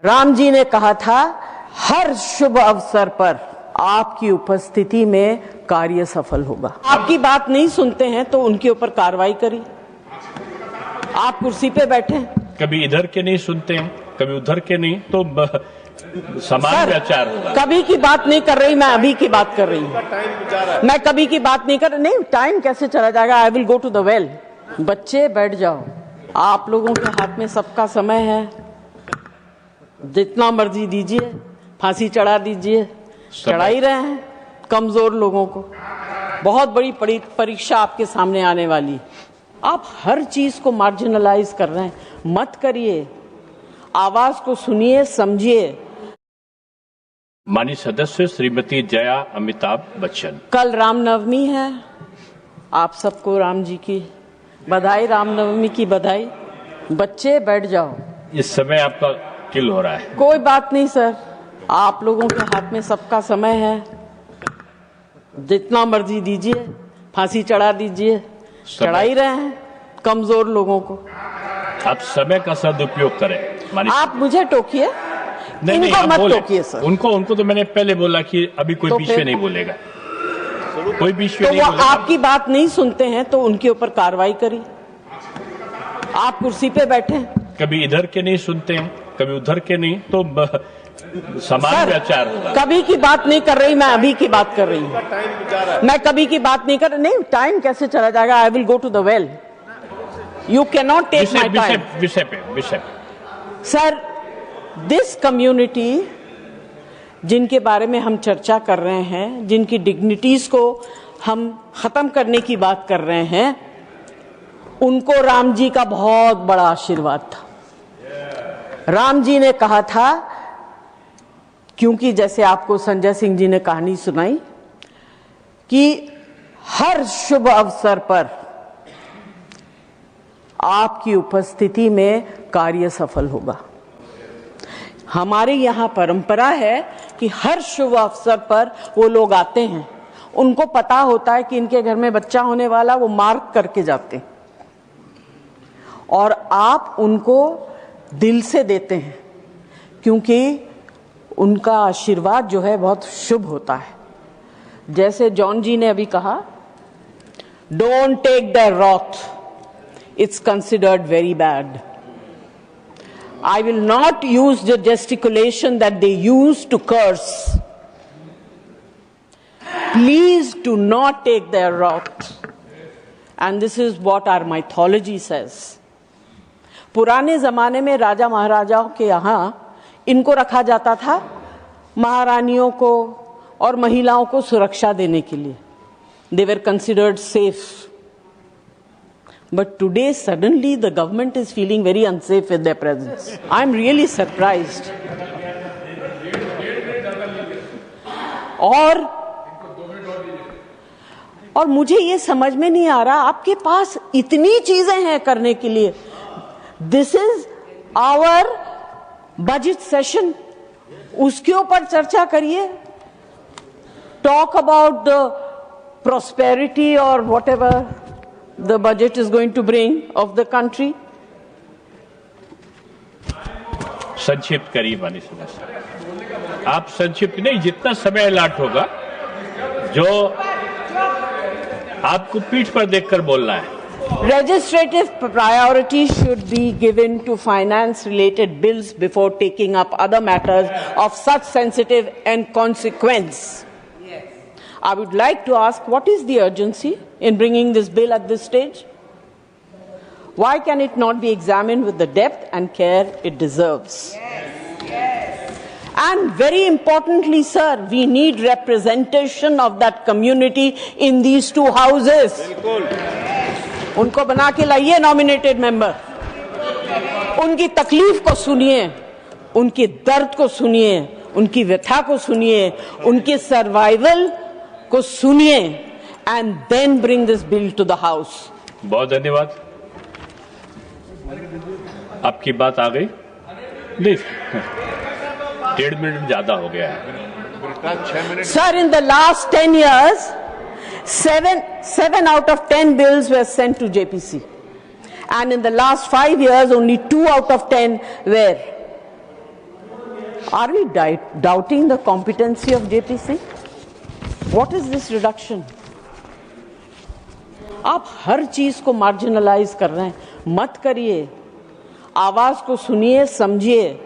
राम जी ने कहा था, हर शुभ अवसर पर आपकी उपस्थिति में कार्य सफल होगा। आपकी बात नहीं सुनते हैं तो उनके ऊपर कार्रवाई करिए। आप कुर्सी पे बैठे हैं, कभी इधर के नहीं सुनते हैं, कभी उधर के नहीं, तो समान विचार होगा। कभी की बात नहीं कर रही, मैं अभी की बात कर रही हूँ। मैं कभी की बात नहीं कर रही। नहीं, टाइम कैसे चला जाएगा? I will go to the well. बच्चे बैठ जाओ, आप लोगों के हाथ में सबका समय है, जितना मर्जी दीजिए, फांसी चढ़ा दीजिए, चढ़ा ही रहे हैं कमजोर लोगों को। बहुत बड़ी परीक्षा आपके सामने आने वाली। आप हर चीज को मार्जिनलाइज कर रहे हैं, मत करिए। आवाज को सुनिए, समझिए। माननीय सदस्य श्रीमती जया अमिताभ बच्चन। कल रामनवमी है, आप सबको राम जी की बधाई, रामनवमी की बधाई। बच्चे बैठ जाओ। इस समय आपका किल हो रहा है। कोई बात नहीं सर, आप लोगों के हाथ में सबका समय है, जितना मर्जी दीजिए, फांसी चढ़ा दीजिए, चढ़ा ही रहे हैं कमजोर लोगों को। आप समय का सदुपयोग करें। आप मुझे टोकिए, इनको मत टोकिए सर। उनको तो मैंने पहले बोला कि अभी कोई बीच में नहीं बोलेगा, कोई बीच में तो नहीं वो बोलेगा। आपकी बात नहीं सुनते हैं तो उनके ऊपर कार्रवाई करिए। आप कुर्सी पे बैठे हैं, कभी इधर के नहीं सुनते हैं, कभी उधर के नहीं, तो समान विचार होगा। कभी की बात नहीं कर रही, मैं अभी की बात कर रही हूँ। मैं कभी की बात नहीं कर रही। नहीं, टाइम कैसे चला जाएगा? I will go to the well. You can not take my time. विषय पे सर, दिस कम्युनिटी जिनके बारे में हम चर्चा कर रहे हैं, जिनकी डिग्निटीज को हम खत्म करने की बात कर रहे हैं, उनको राम जी का बहुत बड़ा आशीर्वाद था। राम जी ने कहा था, क्योंकि जैसे आपको संजय सिंह जी ने कहानी सुनाई कि हर शुभ अवसर पर आपकी उपस्थिति में कार्य सफल होगा। हमारे यहाँ परंपरा है कि हर शुभ अवसर पर वो लोग आते हैं, उनको पता होता है कि इनके घर में बच्चा होने वाला, वो मार्क करके जाते हैं और आप उनको दिल से देते हैं, क्योंकि उनका आशीर्वाद जो है बहुत शुभ होता है। जैसे जॉन जी ने अभी कहा, don't take the wrath, it's considered very bad. I will not use the gesticulation that they use to curse. Please do not take their wrath. And this is what our mythology says. पुराने जमाने में राजा महाराजाओं के यहाँ इनको रखा जाता था, महारानियों को और महिलाओं को सुरक्षा देने के लिए। They were considered safe. But today, suddenly, the government is feeling very unsafe with their presence. I'm really surprised. और मुझे ये समझ में नहीं आ रहा, आपके पास इतनी चीजें हैं करने के लिए। This is our budget session. उसके ऊपर चर्चा करिए. Talk about the prosperity or whatever the budget is going to bring of the country. संक्षिप्त करिए माननीय सदस्य। आप संक्षिप्त नहीं, जितना समय अलाट होगा, जो आपको पीठ पर देखकर बोलना है। Legislative priority should be given to finance related bills before taking up other matters of such sensitive and consequence. I would like to ask, what is the urgency in bringing this bill at this stage? Why can it not be examined with the depth and care it deserves? And very importantly, sir, we need representation of that community in these two houses. उनको बना के लाइए nominated member. उनकी तकलीफ को सुनिए, उनके दर्द को सुनिए, उनकी व्यथा को सुनिए, उनके सर्वाइवल को सुनिए, and then bring this bill to the house. बहुत धन्यवाद। आपकी बात आ गई? नहीं, 1.5 मिनट ज्यादा हो गया है। Sir, in the last 10 years, 7 out of 10 bills were sent to JPC. And in the last 5 years, only 2 out of 10 were. Are we doubting the competency of JPC? What is this reduction? आप हर चीज को marginalise कर रहे हैं, मत करिए, आवाज को सुनिए, समझिए।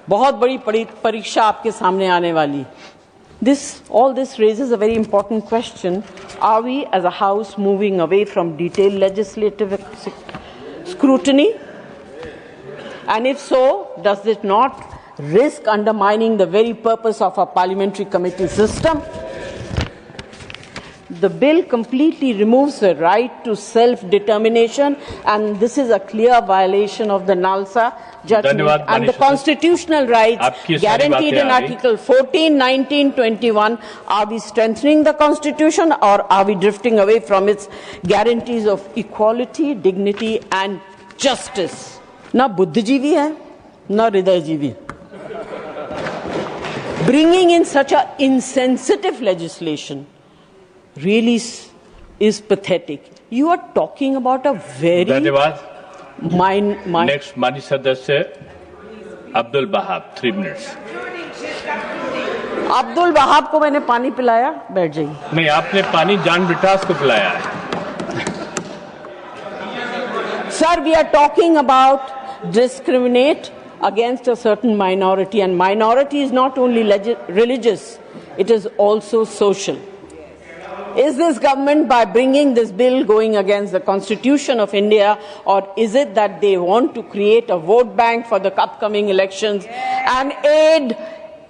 बहुत बड़ी परीक्षा आपके सामने आने वाली। All this raises a very important question. Are we as a House moving away from detailed legislative scrutiny? And if so, does it not risk undermining the very purpose of our parliamentary committee system? The bill completely removes the right to self-determination, and this is a clear violation of the NALSA judgment and the constitutional rights guaranteed in Article 14, 19, 21. Are we strengthening the Constitution, or are we drifting away from its guarantees of equality, dignity and justice? Na buddhijeevi hai, na hridayjeevi. Bringing in such an insensitive legislation really is pathetic. You are talking about a very Next, माननीय सदस्य Abdul बहाब, 3 minutes. Abdul बहाब को मैंने पानी पिलाया, बैठ जाइए। नहीं, आपने पानी जान ब्रिटास को पिलाया है। Sir, we are talking about discriminate against a certain minority, and minority is not only religious, it is also social. Is this government, by bringing this bill, going against the Constitution of India, or is it that they want to create a vote bank for the upcoming elections and aid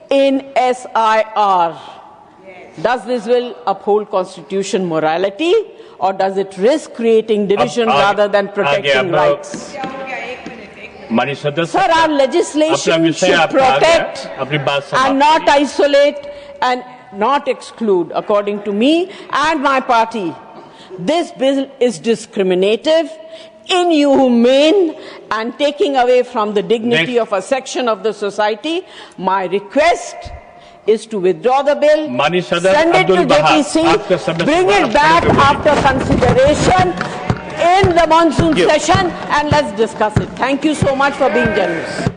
in SIR? Does this bill uphold constitution morality, or does it risk creating division rather than protecting rights? Sir, our legislation should protect and not isolate and not exclude. According to me and my party, this bill is discriminative, inhumane and taking away from the dignity of a section of the society. My request is to withdraw the bill, send it to JPC, bring it back after consideration in the monsoon session, and let's discuss it. Thank you so much for being generous.